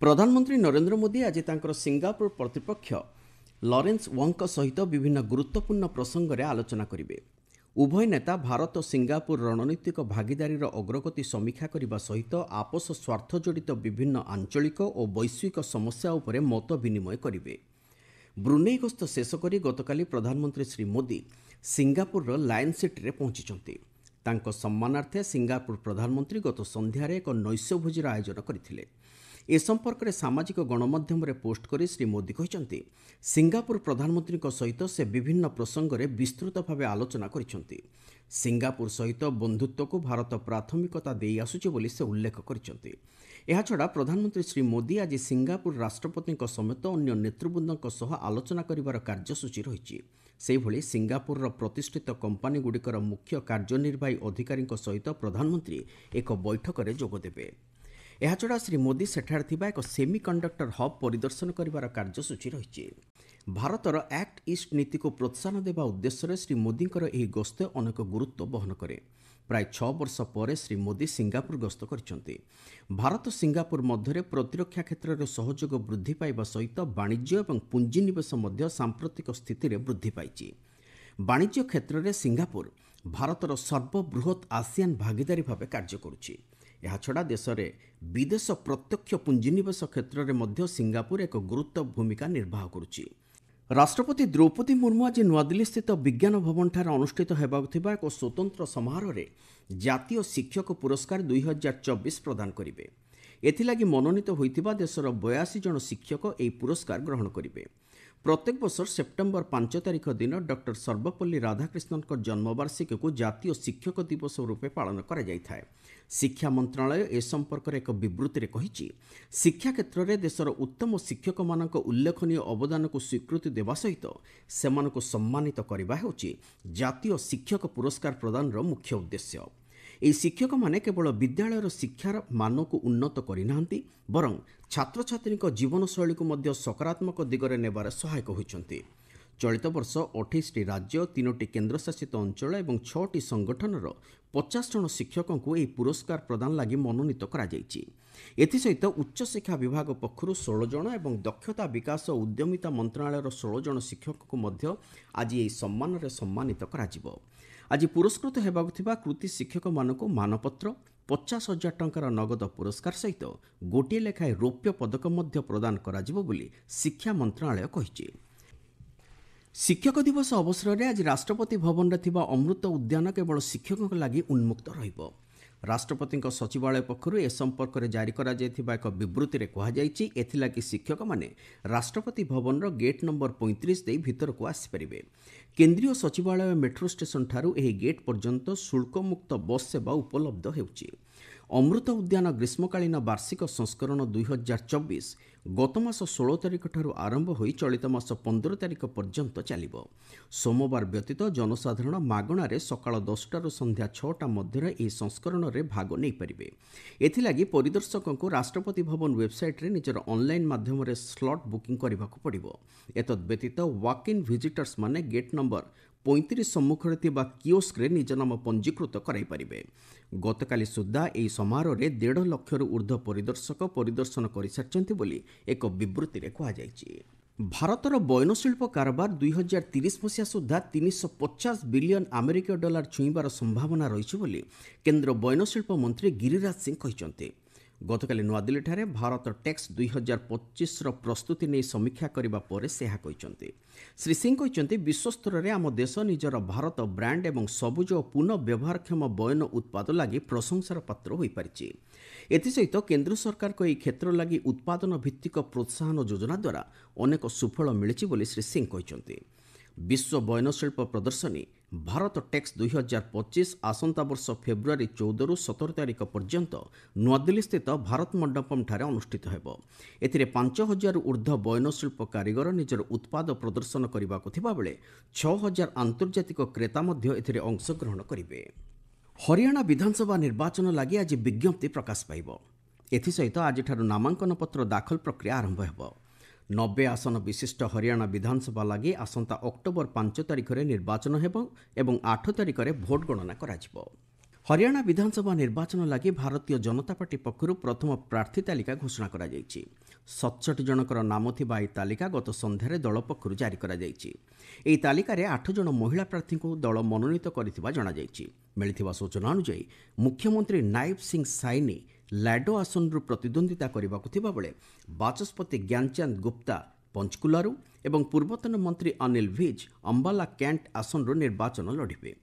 प्रधानमंत्री नरेंद्र मोदी आज तांकर सिंगापुर प्रतिपक्ष लॉरेंस वोंग सहित विभिन्न गुरुत्वपूर्ण प्रसंग में आलोचना करेंगे। उभय नेता भारत और सिंगापुर रणनीतिक भागीदारी अग्रगति समीक्षा करने सहित आपस स्वार्थ जड़ित विभिन्न आंचलिक और वैश्विक समस्या उपर मत विनिमय करेंगे। ब्रुनेई गस्त शेष कर गतकाली प्रधानमंत्री Shri Modi Singapore lion city में पहुंची। तांको सम्मानार्थे सिंगापुर प्रधानमंत्री गत संध्यार एक नैश्यभोजीर आयोजन करथिले। ए संपर्क में सामाजिक गणमाध्यम पोस्ट कर श्री मोदी कहते सिंगापुर प्रधानमंत्री सहित से विभिन्न प्रसंग में विस्तृत भाव आलोचना करिसेंति। सिंगापुर सहित बंधुत्व को भारत प्राथमिकता दे आसुछि बोली से उल्लेख करिसेंति। एहाछड़ा प्रधानमंत्री श्री मोदी आज सिंगापुर राष्ट्रपति समेत अन्य नेतृवृंदों सह आलोचना करिवार कार्यसूची रही। सेहिभଳି सिंगापुर प्रतिष्ठित कंपानी गुड़िकर मुख्य कार्यनिर्वाही अधिकारी सहित प्रधानमंत्री एक बैठक में जोगदेवे। एहाछड़ा श्री मोदी सेठारे थिबा एक सेमीकंडक्टर हब परिदर्शन करिवार कार्यसूची रही। भारतर एक्ट ईस्ट नीति को प्रोत्साहन देवा उद्देश्य श्री मोदींकर एही गस्त अनेक गुरुत्व बहन करे। प्राय 6 वर्ष पर श्री मोदी सिंगापुर गस्त करछन्ति। भारत सिंगापुर मध्य प्रतिरक्षा क्षेत्र में सहयोग वृद्धि पाइबा सहित वाणिज्य और पुंजीनिवेश मध्य सांप्रतिक स्थिति में वृद्धि पाइछि। वाणिज्य क्षेत्र में सिंगापुर भारतर सर्वबृहत आसियान भागीदारी भाव कार्य करुछि। एहाछड़ा देश में विदेश प्रत्यक्ष पुंजीनिवेश क्षेत्र में मध्य सिंगापुर एक गुरुत्व भूमिका निर्वाह करुछि। राष्ट्रपति द्रौपदी मुर्मू आज नुआदिल्ली स्थित विज्ञान भवन ठारे अनुष्ठित हेबाकु थिबा एक स्वतंत्र समारोह में जातीय शिक्षक पुरस्कार 2024 प्रदान करिवे। एथिलागि मनोनीत होइतिबा देशर 82 जन शिक्षक एही पुरस्कार ग्रहण करिवे। प्रत्येक वर्ष सेप्टेम्बर 5 तारिख दिन डॉक्टर सर्वपल्ली राधाकृष्णन जन्मवार्षिकी को जातीय शिक्षक दिवस रूपे पालन करा जायथाय। शिक्षा मंत्रालय ए संपर्क में एक विवृत्ति में कही शिक्षा क्षेत्र में देशर उत्तम शिक्षक मानक उल्लेखनीय अवदान को स्वीकृति देवा सहित सेमानकु सम्मानित करबा हेउछि जातीय शिक्षक पुरस्कार प्रदान मुख्य उद्देश्य। এই शिक्षक माने केवल विद्यालयर शिक्षार मान को उन्नत करना बरं छात्र छात्री जीवन शैली को मध्य सकारात्मक दिगरे नेबार सहायक होइछन्ति। चलित वर्ष 28टी राज्य 3टी केन्द्रशासित अंचल और 6टी संगठनर 50 जन शिक्षकों को यह पुरस्कार प्रदान लगी मनोनीत करा जायछि। एथिसहित उच्च शिक्षा विभाग पक्षरु 16 जन और दक्षता विकास और उद्यमिता मंत्रालयर 16 जन शिक्षक को मध्य आज यह सम्मान रे सम्मानित करा जिवो। आज पुरस्कृत हेबाकु थिबा कृति शिक्षक मानकु मानपत्र 50,000 टंकार नगद पुरस्कार सहित गोटे लेखाएं रौप्य पदक मध्य प्रदान करा जिवो बोली शिक्षा मंत्रालय कहिछि। शिक्षक दिवस अवसर में आज राष्ट्रपति भवन में थिबा अमृत उद्यान केवल शिक्षकों लगी उन्मुक्त रहिबो। राष्ट्रपति सचिवालय पक्षरु ए संपर्क में जारी करा जायथिबा एक विवृत्ति में कहुଯାଇଛି एथिलागि शिक्षक माने राष्ट्रपति भवन गेट नंबर 35 दे भीतर को आसी परिबे। केंद्रीय सचिवालय मेट्रो स्टेशन ठारू एही गेट पर्यंत शुल्क मुक्त बस सेवा उपलब्ध हेउछि। अमृत उद्यान ग्रीष्मकालीन वार्षिक संस्करण 2024 गत मास 16 तारिख ठारू आरंभ होई चलित मास 15 तारिख पर्यंत चलिबो। सोमवार व्यतीत जनसाधारण मागणारे सकाळ 10टारू संध्या 6टा मध्य एही संस्करण रे भाग नै परिबे। एथिलागि परिदर्शकों को राष्ट्रपति भवन वेबसाइट रे निजर ऑनलाइन माध्यम रे स्लॉट बुकिंग करबाकू पड़िबो। एतद व्यतीत वॉक इन विजिटर्स माने गेट नंबर 35 सम्मुखरे थिबा कियोस्क रे निज नाम पंजीकृत कराई पारिबे। गतकाली सुद्धा एही समारोह रे 1.5 लाखरू ऊर्ध्व परिदर्शक परिदर्शन करिसारचंती बोली एक विवृत्ति रे कहा जायछि। भारतर बयनशिल्प कारबार 2030 मसीहा सुद्धा 350 बिलियन अमेरिकीय डॉलर छुईबार संभावना रही बोली केंद्र बयनशिल्प मंत्री गिरिराज सिंह कहिसंते। गतकाली नुआदिल्ली भारत टैक्स 2025 प्रस्तुति नहीं समीक्षा करने पर से कहते। श्री सिंह कहते विश्व स्तर में आम देश निजर भारत ब्रांड एवं सबुज और पुनः व्यवहारक्षम बयन उत्पाद लगी प्रशंसार पात्र हो पारिछि। एथिसहित केंद्र सरकार को यह क्षेत्र लगी उत्पादन भित्तिक प्रोत्साहन योजना द्वारा अनेक सुफल मिली बोली श्री सिंह कहते। विश्व बयनशिल्प प्रदर्शनी भारत टैक्स 2025 आसंता वर्ष फेब्रुआरी 14 रु 17 तारिख पर्यंत नुआदिल्ली स्थित भारत मंडपम ठारे अनुष्ठित हेबो। एथिरे 5000 ऊर्ध्व बयनशिल्प कारीगर निजर उत्पाद प्रदर्शन करबाकू थिबा बेले 6000 आंतर्जातिक क्रेता मध्य एथिरे अंशग्रहण करिवे। हरियाणा विधानसभा निर्वाचन लगी आज विज्ञप्ति प्रकाश पाइबो। एथिसहित आज ठारू नामांकन पत्र दाखल प्रक्रिया आरंभ हेबो। 90 आसन विशिष्ट हरियाणा विधानसभा लगी आसंता अक्टोबर 5 तारिख में निर्वाचन हेबो एवं 8 तारिख में भोट गणना करा जिवो। हरियाणा विधानसभा निर्वाचन लगी भारतीय जनता पार्टी पक्षर प्रथम प्रार्थी तालिका घोषणा करा जायछि। 67 जनकर नाम थिबा एही तालिका गत संध्यारे दल पक्षर जारी करा जायछि। एही तालिकारे 8 जन महिला प्रार्थी को दल मनोनीत करथिबा जणा जायछि। मिलिथिबा सूचना अनुसार मुख्यमंत्री नायब सिंह साइनी लैडो आसनरु प्रतिद्वंदिता करबाकु थिबा बेले बाचस्पति ज्ञानचंद गुप्ता पंचकुलारू एवं पूर्वतन मंत्री अनिल विज अंबाला कैंट आसनरु निर्वाचन लढ़िबे।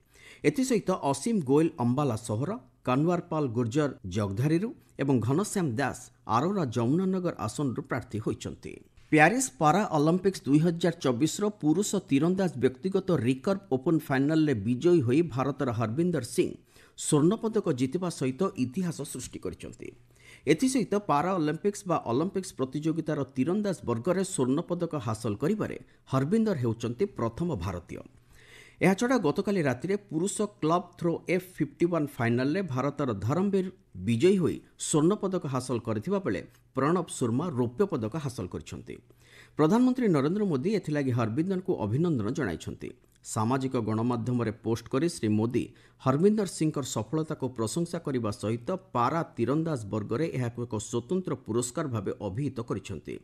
एथिसहित असीम गोयल अंबाला सहर, कन्वर पाल गुर्जर जगधारीरू एवं घनश्याम दास आरोरा जमुनानगर आसनरु प्रार्थी होइचंती। प्यारिस पारा ओलंपिक्स 2024 पुरुष तीरंदाज व्यक्तिगत रिकर्व ओपन फाइनाल रे विजयी होई भारतर हरविंदर सिंह स्वर्ण पदक जितिबा सहित इतिहास सृष्टि करिसंती। एथिसहित पारा ओलंपिक्स बा ओलंपिक्स प्रतियोगितार तीरंदाज वर्ग में स्वर्ण पदक हासिल करिबारे हरविंदर हेउचंती प्रथम भारतीय। एहाछड़ा गतकाली रातिरे पुरुष क्लब थ्रो F51 फाइनाल रे भारतर धर्मवीर विजयी होई स्वर्ण पदक हासिल करथिबा बेले प्रणब शर्मा रौप्य पदक हासिल करिसंती। प्रधानमंत्री नरेंद्र मोदी एथिलागि हरविंदर को अभिनंदन जणाइछंती। सामाजिक गणमाध्यम रे पोस्ट करी श्री मोदी हरविंदर सिंह सफलता को प्रशंसा करने सहित पारा तीरंदाज वर्ग में यह एक स्वतंत्र पुरस्कार भाव अभिहित करिसंती।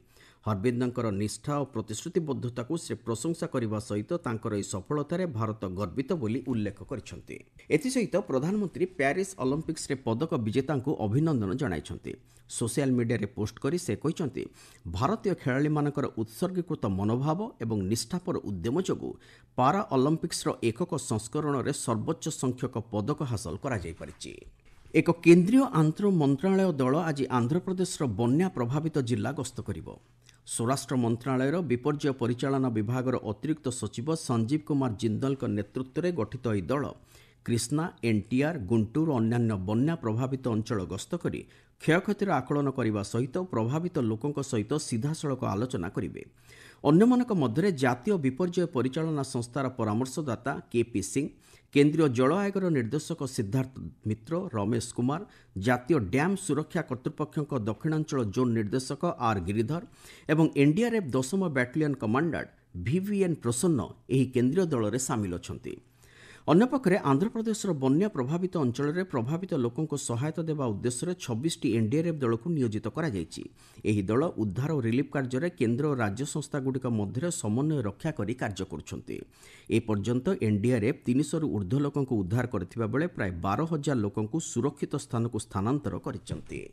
हरविंदर निष्ठा और प्रतिश्रुतिबद्धता को से प्रशंसा करने सहित तांकर सफलतार भारत गर्वित बोली उल्लेख करिसंती। एथिसहित प्रधानमंत्री प्यारिस ओलंपिक्स रे पदक विजेता को अभिनंदन जणाइछंती। सोशल मीडिया रे पोस्ट करी से कहिसंती भारतीय खेलाड़ी मानकर उत्सर्गीकृत मनोभाव एवं निष्ठापर उद्यम जोगु पारा ओलंपिक्स रो एकक संस्करण रे सर्वोच्च संख्यक पदक हासिल करा जाई परिछि। एक केंद्रीय आंतर मंत्रालय दल आज आंध्र प्रदेश बन्या प्रभावित जिला गस्त करिवो। स्वराष्ट्र मंत्रालय विपर्यय परिचालना विभाग अतिरिक्त सचिव संजीव कुमार जिंदल नेतृत्व में गठित यह दल कृष्णा, एनटीआर, गुंटूर और अन्य बन्या प्रभावित अंचल गस्त करी क्षयक्षतिर आकलन करने सहित प्रभावित लोकों सहित सीधासलख आलोचना करेंगे। अन्यमानक मध्य जातीय विपर्यय परिचालना संस्थार परामर्शदाता केपी सिंह, केंद्रीय जल आयोगर निर्देशक सिद्धार्थ मित्र, रमेश कुमार, जातीय डैम सुरक्षा कर्तृपक्ष दक्षिणांचल जोन निर्देशक आर गिरिधर एवं NDRF 10th battalion commander VVN प्रसन्न एही केंद्रीय दल में सामिल अछंती। अन्यपक्षे आंध्र प्रदेश बन्या प्रभावित अंचल में प्रभावित लोकों सहायता देवा उद्देश्य 26टी एनडीआरएफ दल को नियोजित करा जायछि। एही दल उद्धार और रिलीफ कार्य केंद्र और राज्य संस्था गुड़िक मध्य समन्वय रक्षा करी कार्य करुछंती। ए पर्यंत एनडीआरएफ 300 रु ऊर्ध्व लोकों उद्धार करथिबा बेले प्राय 12,000 लोकों सुरक्षित स्थान को स्थानांतर करिसंती।